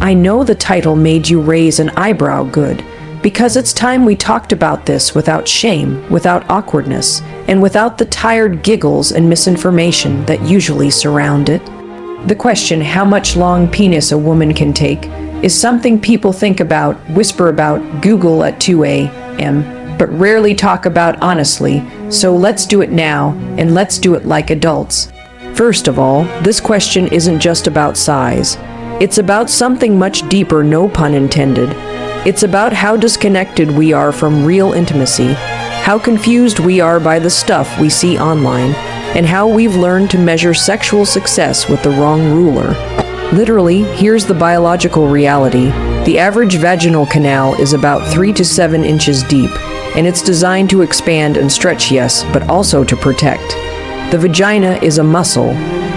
I know the title made you raise an eyebrow good, because it's time we talked about this without shame, without awkwardness, and without the tired giggles and misinformation that usually surround it. The question how much long penis a woman can take is something people think about, whisper about, Google at 2 a.m., but rarely talk about honestly, so let's do it now, and let's do it like adults. First of all, this question isn't just about size. It's about something much deeper, no pun intended. It's about how disconnected we are from real intimacy, how confused we are by the stuff we see online, and how we've learned to measure sexual success with the wrong ruler. Literally, here's the biological reality. The average vaginal canal is about 3 to 7 inches deep, and it's designed to expand and stretch, yes, but also to protect. The vagina is a muscle.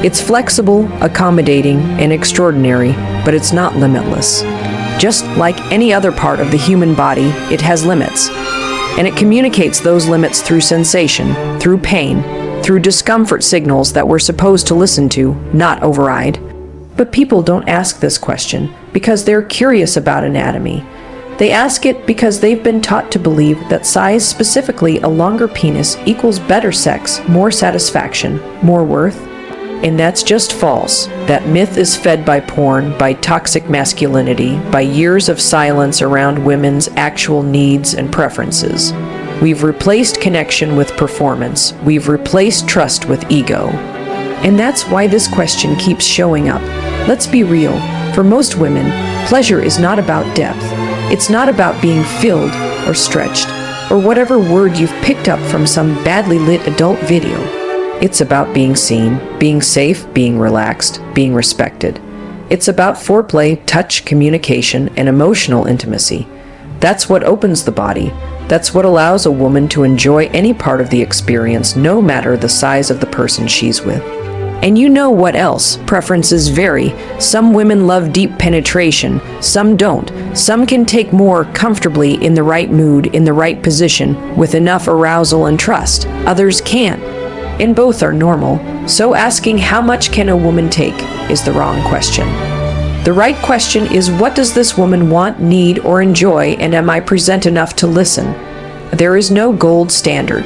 It's flexible, accommodating, and extraordinary, but it's not limitless. Just like any other part of the human body, it has limits. And it communicates those limits through sensation, through pain, through discomfort signals that we're supposed to listen to, not override. But people don't ask this question because they're curious about anatomy. They ask it because they've been taught to believe that size, specifically a longer penis, equals better sex, more satisfaction, more worth. And that's just false. That myth is fed by porn, by toxic masculinity, by years of silence around women's actual needs and preferences. We've replaced connection with performance. We've replaced trust with ego. And that's why this question keeps showing up. Let's be real. For most women, pleasure is not about depth. It's not about being filled or stretched, or whatever word you've picked up from some badly lit adult video. It's about being seen, being safe, being relaxed, being respected. It's about foreplay, touch, communication, and emotional intimacy. That's what opens the body. That's what allows a woman to enjoy any part of the experience, no matter the size of the person she's with. And you know what else? Preferences vary. Some women love deep penetration, some don't. Some can take more comfortably in the right mood, in the right position, with enough arousal and trust. Others can't. And both are normal. So asking how much can a woman take is the wrong question. The right question is, what does this woman want, need, or enjoy, and am I present enough to listen? There is no gold standard.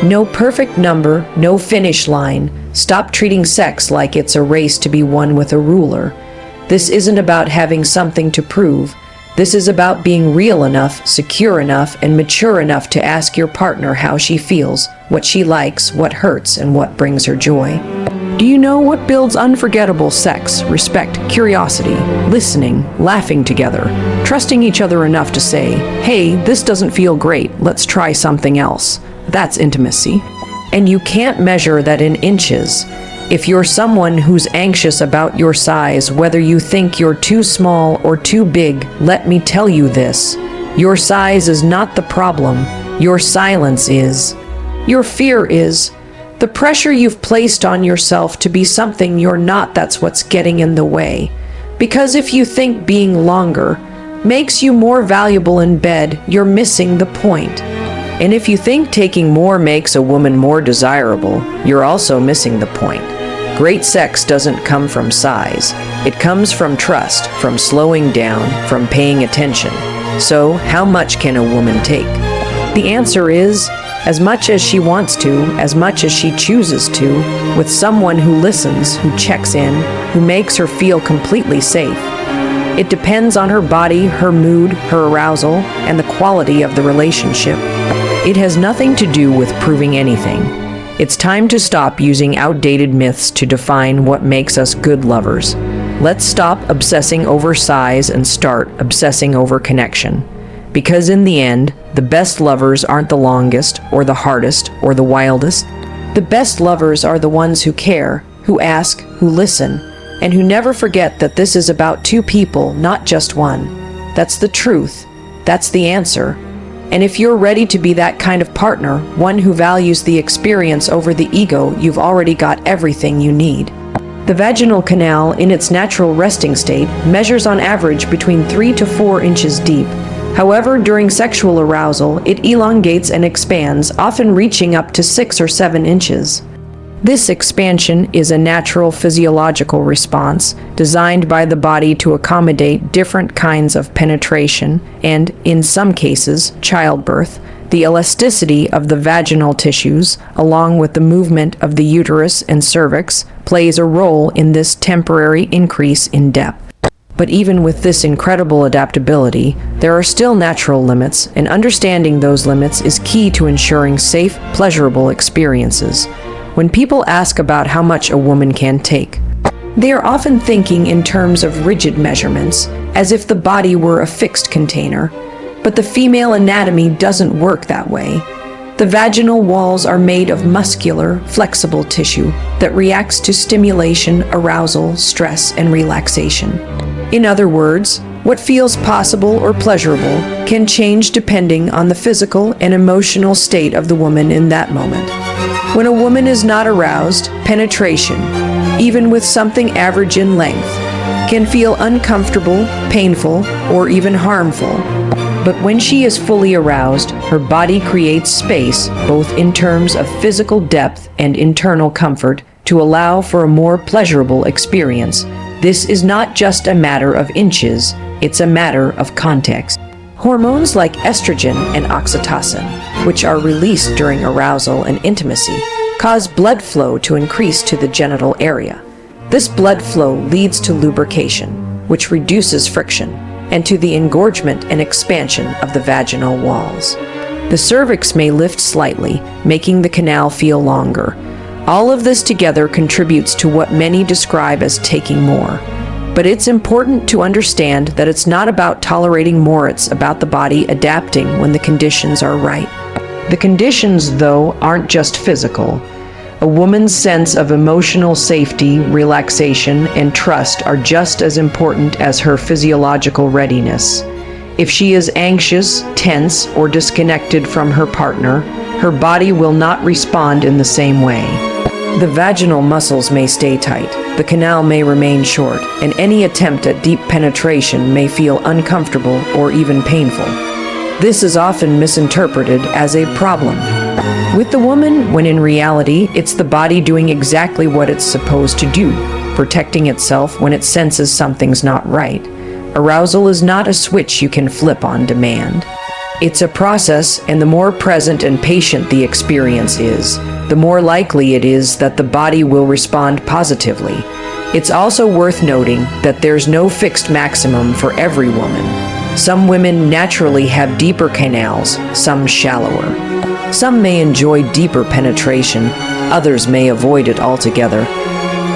No perfect number, no finish line. Stop treating sex like it's a race to be won with a ruler. This isn't about having something to prove. This is about being real enough, secure enough, and mature enough to ask your partner how she feels, what she likes, what hurts, and what brings her joy. Do you know what builds unforgettable sex? Respect, curiosity, listening, laughing together, trusting each other enough to say, hey, this doesn't feel great, let's try something else. That's intimacy. And you can't measure that in inches. If you're someone who's anxious about your size, whether you think you're too small or too big, let me tell you this. Your size is not the problem. Your silence is. Your fear is. The pressure you've placed on yourself to be something you're not, that's what's getting in the way. Because if you think being longer makes you more valuable in bed, you're missing the point. And if you think taking more makes a woman more desirable, you're also missing the point. Great sex doesn't come from size. It comes from trust, from slowing down, from paying attention. So, how much can a woman take? The answer is, as much as she wants to, as much as she chooses to, with someone who listens, who checks in, who makes her feel completely safe. It depends on her body, her mood, her arousal, and the quality of the relationship. It has nothing to do with proving anything. It's time to stop using outdated myths to define what makes us good lovers. Let's stop obsessing over size and start obsessing over connection. Because in the end, the best lovers aren't the longest, or the hardest, or the wildest. The best lovers are the ones who care, who ask, who listen, and who never forget that this is about two people, not just one. That's the truth. That's the answer. And if you're ready to be that kind of partner, one who values the experience over the ego, you've already got everything you need. The vaginal canal, in its natural resting state, measures on average between 3 to 4 inches deep. However, during sexual arousal, it elongates and expands, often reaching up to 6 or 7 inches. This expansion is a natural physiological response designed by the body to accommodate different kinds of penetration and, in some cases, childbirth. The elasticity of the vaginal tissues, along with the movement of the uterus and cervix, plays a role in this temporary increase in depth. But even with this incredible adaptability, there are still natural limits, and understanding those limits is key to ensuring safe, pleasurable experiences. When people ask about how much a woman can take, they are often thinking in terms of rigid measurements, as if the body were a fixed container. But the female anatomy doesn't work that way. The vaginal walls are made of muscular, flexible tissue that reacts to stimulation, arousal, stress, and relaxation. In other words, what feels possible or pleasurable can change depending on the physical and emotional state of the woman in that moment. When a woman is not aroused, penetration, even with something average in length, can feel uncomfortable, painful, or even harmful. But when she is fully aroused, her body creates space, both in terms of physical depth and internal comfort, to allow for a more pleasurable experience. This is not just a matter of inches, it's a matter of context. Hormones like estrogen and oxytocin, which are released during arousal and intimacy, cause blood flow to increase to the genital area. This blood flow leads to lubrication, which reduces friction, and to the engorgement and expansion of the vaginal walls. The cervix may lift slightly, making the canal feel longer. All of this together contributes to what many describe as taking more. But it's important to understand that it's not about tolerating more, it's about the body adapting when the conditions are right. The conditions, though, aren't just physical. A woman's sense of emotional safety, relaxation, and trust are just as important as her physiological readiness. If she is anxious, tense, or disconnected from her partner, her body will not respond in the same way. The vaginal muscles may stay tight, the canal may remain short, and any attempt at deep penetration may feel uncomfortable or even painful. This is often misinterpreted as a problem with the woman, when in reality, it's the body doing exactly what it's supposed to do, protecting itself when it senses something's not right. Arousal is not a switch you can flip on demand. It's a process, and the more present and patient the experience is, the more likely it is that the body will respond positively. It's also worth noting that there's no fixed maximum for every woman. Some women naturally have deeper canals, some shallower. Some may enjoy deeper penetration, others may avoid it altogether.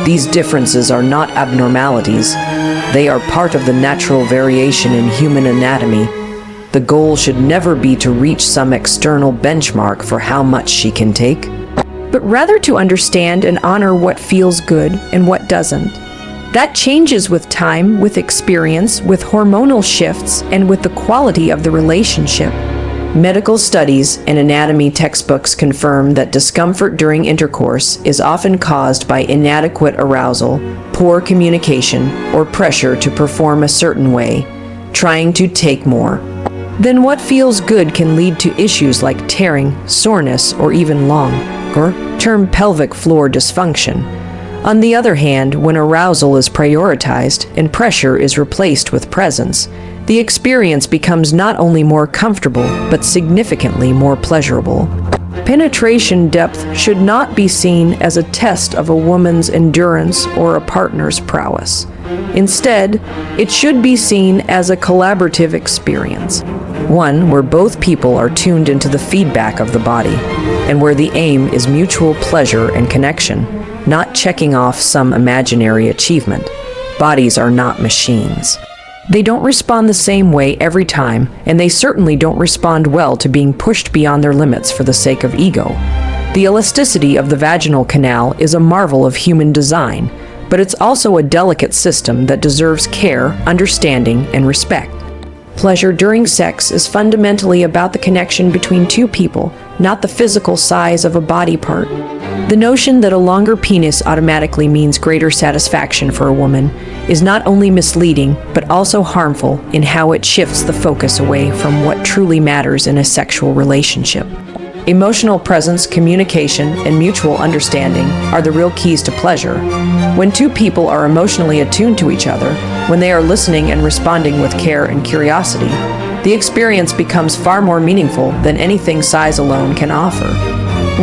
These differences are not abnormalities. They are part of the natural variation in human anatomy. The goal should never be to reach some external benchmark for how much she can take, but rather to understand and honor what feels good and what doesn't. That changes with time, with experience, with hormonal shifts, and with the quality of the relationship. Medical studies and anatomy textbooks confirm that discomfort during intercourse is often caused by inadequate arousal, poor communication, or pressure to perform a certain way, trying to take more. Then what feels good can lead to issues like tearing, soreness, or even long-term pelvic floor dysfunction. On the other hand, when arousal is prioritized and pressure is replaced with presence, the experience becomes not only more comfortable, but significantly more pleasurable. Penetration depth should not be seen as a test of a woman's endurance or a partner's prowess. Instead, it should be seen as a collaborative experience, one where both people are tuned into the feedback of the body, and where the aim is mutual pleasure and connection, not checking off some imaginary achievement. Bodies are not machines. They don't respond the same way every time, and they certainly don't respond well to being pushed beyond their limits for the sake of ego. The elasticity of the vaginal canal is a marvel of human design, but it's also a delicate system that deserves care, understanding, and respect. Pleasure during sex is fundamentally about the connection between two people, not the physical size of a body part. The notion that a longer penis automatically means greater satisfaction for a woman is not only misleading, but also harmful in how it shifts the focus away from what truly matters in a sexual relationship. Emotional presence, communication, and mutual understanding are the real keys to pleasure. When two people are emotionally attuned to each other, when they are listening and responding with care and curiosity, the experience becomes far more meaningful than anything size alone can offer.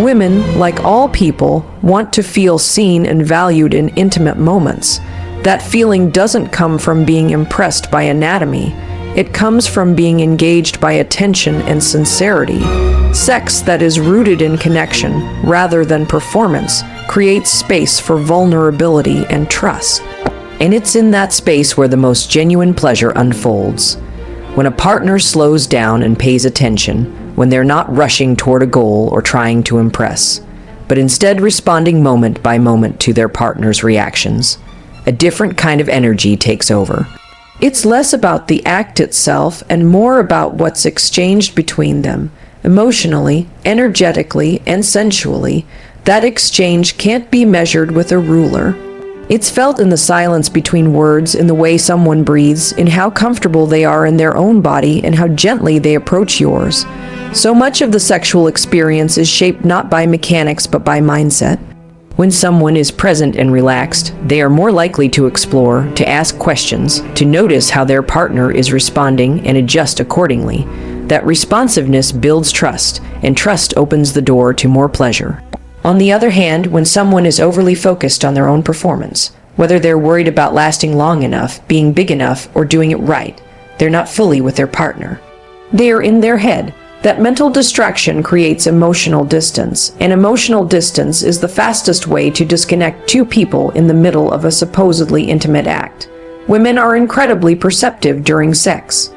Women, like all people, want to feel seen and valued in intimate moments. That feeling doesn't come from being impressed by anatomy. It comes from being engaged by attention and sincerity. Sex that is rooted in connection, rather than performance, creates space for vulnerability and trust. And it's in that space where the most genuine pleasure unfolds. When a partner slows down and pays attention, when they're not rushing toward a goal or trying to impress, but instead responding moment by moment to their partner's reactions, a different kind of energy takes over. It's less about the act itself and more about what's exchanged between them. Emotionally, energetically, and sensually, that exchange can't be measured with a ruler. It's felt in the silence between words, in the way someone breathes, in how comfortable they are in their own body, and how gently they approach yours. So much of the sexual experience is shaped not by mechanics but by mindset. When someone is present and relaxed, they are more likely to explore, to ask questions, to notice how their partner is responding and adjust accordingly. That responsiveness builds trust, and trust opens the door to more pleasure. On the other hand, when someone is overly focused on their own performance, whether they're worried about lasting long enough, being big enough, or doing it right, they're not fully with their partner. They are in their head. That mental distraction creates emotional distance, and emotional distance is the fastest way to disconnect two people in the middle of a supposedly intimate act. Women are incredibly perceptive during sex.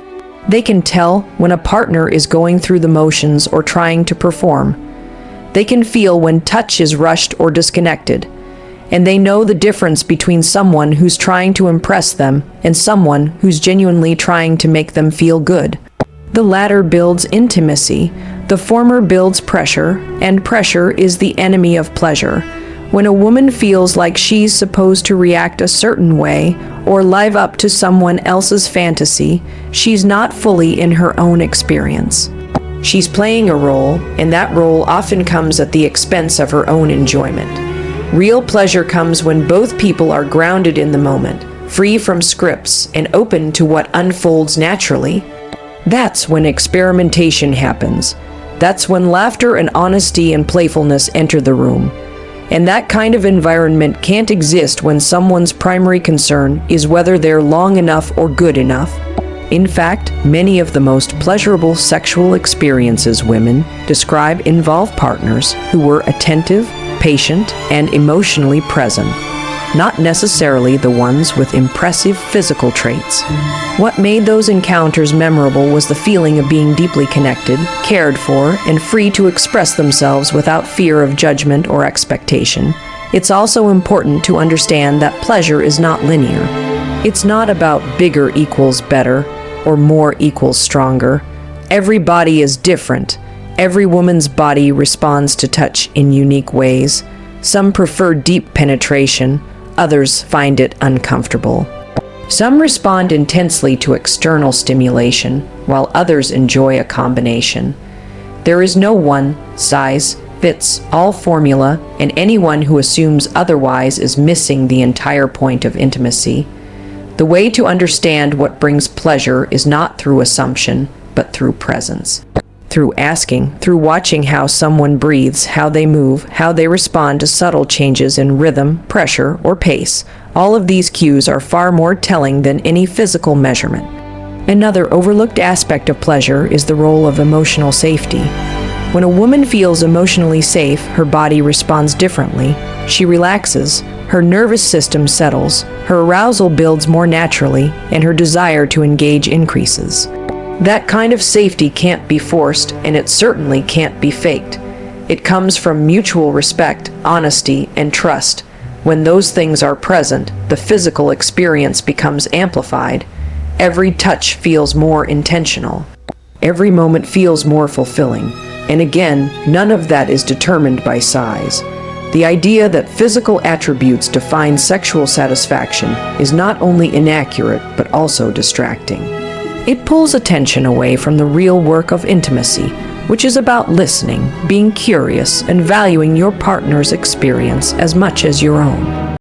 They can tell when a partner is going through the motions or trying to perform. They can feel when touch is rushed or disconnected, and they know the difference between someone who's trying to impress them and someone who's genuinely trying to make them feel good. The latter builds intimacy, the former builds pressure, and pressure is the enemy of pleasure. When a woman feels like she's supposed to react a certain way or live up to someone else's fantasy, she's not fully in her own experience. She's playing a role, and that role often comes at the expense of her own enjoyment. Real pleasure comes when both people are grounded in the moment, free from scripts, and open to what unfolds naturally. That's when experimentation happens. That's when laughter and honesty and playfulness enter the room. And that kind of environment can't exist when someone's primary concern is whether they're long enough or good enough. In fact, many of the most pleasurable sexual experiences women describe involve partners who were attentive, patient, and emotionally present, not necessarily the ones with impressive physical traits. What made those encounters memorable was the feeling of being deeply connected, cared for, and free to express themselves without fear of judgment or expectation. It's also important to understand that pleasure is not linear. It's not about bigger equals better or more equals stronger. Every body is different. Every woman's body responds to touch in unique ways. Some prefer deep penetration. Others find it uncomfortable. Some respond intensely to external stimulation, while others enjoy a combination. There is no one-size-fits-all formula, and anyone who assumes otherwise is missing the entire point of intimacy. The way to understand what brings pleasure is not through assumption, but through presence. Through asking, through watching how someone breathes, how they move, how they respond to subtle changes in rhythm, pressure, or pace. All of these cues are far more telling than any physical measurement. Another overlooked aspect of pleasure is the role of emotional safety. When a woman feels emotionally safe, her body responds differently. She relaxes, her nervous system settles, her arousal builds more naturally, and her desire to engage increases. That kind of safety can't be forced, and it certainly can't be faked. It comes from mutual respect, honesty, and trust. When those things are present, the physical experience becomes amplified. Every touch feels more intentional. Every moment feels more fulfilling. And again, none of that is determined by size. The idea that physical attributes define sexual satisfaction is not only inaccurate, but also distracting. It pulls attention away from the real work of intimacy, which is about listening, being curious, and valuing your partner's experience as much as your own.